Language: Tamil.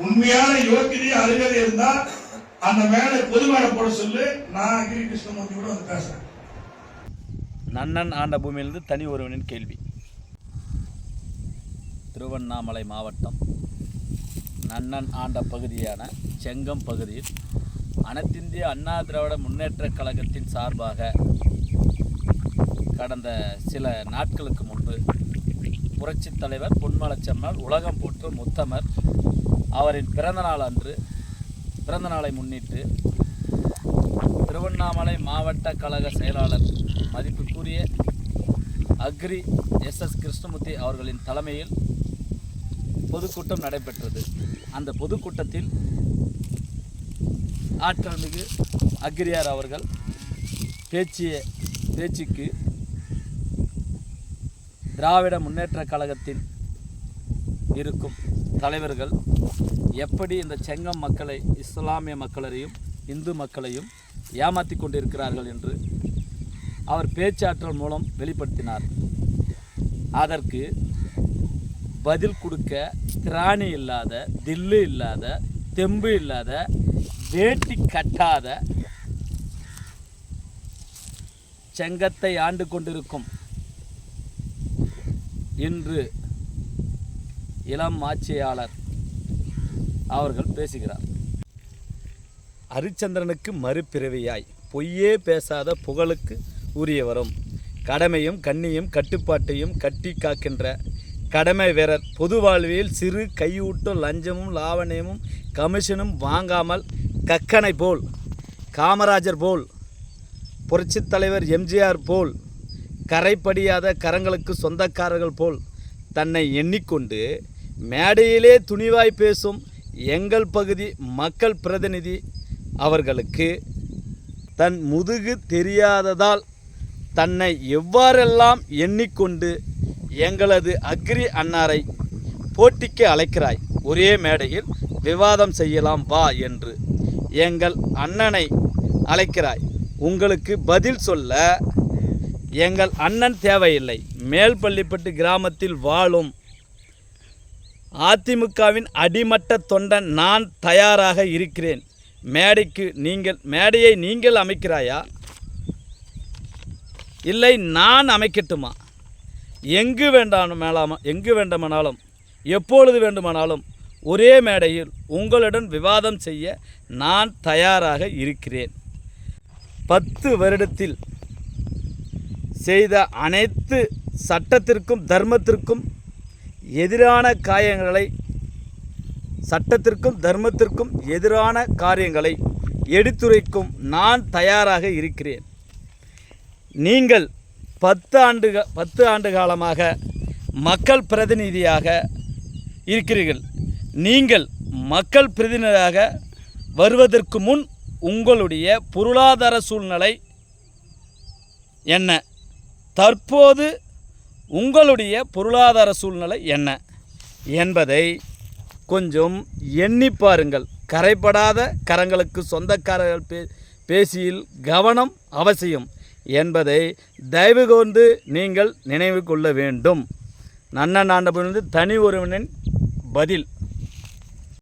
உண்மையான யோகியதை அருகதை இருந்தா அந்த மேடை பொது மேடை போட சொல்லு. நான் கிரி கிருஷ்ணமூர்த்தி கூட வந்து பேசுறேன். நன்னன் ஆண்ட பூமியிலிருந்து தனி ஒருவனின் கேள்வி. திருவண்ணாமலை மாவட்டம் நன்னன் ஆண்ட பகுதியான செங்கம் பகுதியில் அனைத்திந்திய அண்ணா திராவிட முன்னேற்றக் கழகத்தின் சார்பாக கடந்த சில நாட்களுக்கு முன்பு புரட்சித் தலைவர் பொன்மலச்செம்மல் உலகம் போற்றும் உத்தமர் அவரின் பிறந்த நாளை முன்னிட்டு திருவண்ணாமலை மாவட்ட கழக செயலாளர் மதிப்புக்குரிய அக்ரி எஸ் கிருஷ்ணமூர்த்தி அவர்களின் தலைமையில் பொதுக்கூட்டம் நடைபெற்றது. அந்த பொதுக்கூட்டத்தில் ஆற்றல்மிகு அக்ரியார் அவர்கள் பேச்சுக்கு திராவிட முன்னேற்றக் கழகத்தின் இருக்கும் தலைவர்கள் எப்படி இந்த செங்கம் மக்களை, இஸ்லாமிய மக்களையும் இந்து மக்களையும் ஏமாற்றி கொண்டிருக்கிறார்கள் என்று அவர் பேச்சாற்றல் மூலம் வெளிப்படுத்தினார். அதற்கு பதில் கொடுக்க திராணி இல்லாத, தில்லு இல்லாத, தெம்பு இல்லாத, வேட்டி கட்டாத செங்கத்தை ஆண்டு கொண்டிருக்கும் இன்று இளம் ஆட்சியாளர் அவர்கள் பேசுகிறார். ஹரிச்சந்திரனுக்கு மறுபிறவியாய் பொய்யே பேசாத புகழுக்கு உரியவரும் கடமையும் கண்ணியும் கட்டுப்பாட்டையும் கட்டி காக்கின்ற கடமை வீரர் பொது வாழ்வில் சிறு கையூட்டும் லஞ்சமும் லாவணியமும் கமிஷனும் வாங்காமல் கக்கனை போல், காமராஜர் போல், புரட்சித் தலைவர் எம்ஜிஆர் போல், கரைப்படியாத கரங்களுக்கு சொந்தக்காரர்கள் போல் தன்னை எண்ணிக்கொண்டு மேடையிலே துணிவாய் பேசும் எங்கள் பகுதி மக்கள் பிரதிநிதி அவர்களுக்கு தன் முதுகு தெரியாததால் தன்னை எவ்வாறெல்லாம் எண்ணிக்கொண்டு எங்களது அக்ரி அன்னாரை போட்டிக்கு அழைக்கிறாய், ஒரே மேடையில் விவாதம் செய்யலாம் வா என்று எங்கள் அண்ணனை அழைக்கிறாய். உங்களுக்கு பதில் சொல்ல எங்கள் அண்ணன் தேவையில்லை. மேல்பள்ளிப்பட்டு கிராமத்தில் வாழும் அதிமுகவின் அடிமட்ட தொண்டன் நான் தயாராக இருக்கிறேன். மேடையை நீங்கள் அமைக்கிறாயா, இல்லை நான் அமைக்கட்டுமா? எங்கு வேண்டுமானாலும் எப்பொழுது வேண்டுமானாலும் ஒரே மேடையில் உங்களுடன் விவாதம் செய்ய நான் தயாராக இருக்கிறேன். 10 வருடத்தில் செய்த அனைத்து சட்டத்திற்கும் தர்மத்திற்கும் எதிரான காரியங்களை எடுத்துரைக்கும் நான் தயாராக இருக்கிறேன். நீங்கள் 10 ஆண்டு காலமாக மக்கள் பிரதிநிதியாக இருக்கிறீர்கள். நீங்கள் மக்கள் பிரதிநிதியாக வருவதற்கு முன் உங்களுடைய பொருளாதார சூழ்நிலை என்ன, தற்போது உங்களுடைய பொருளாதார சூழ்நிலை என்ன என்பதை கொஞ்சம் எண்ணி பாருங்கள். கரைப்படாத கரங்களுக்கு சொந்தக்காரர்கள் பேசியில் கவனம் அவசியம் என்பதை தயவு கொண்டு நீங்கள் நினைவு கொள்ள வேண்டும். நன்னன் ஆண்டபுரிலிருந்து தனி ஒருவனின் பதில்.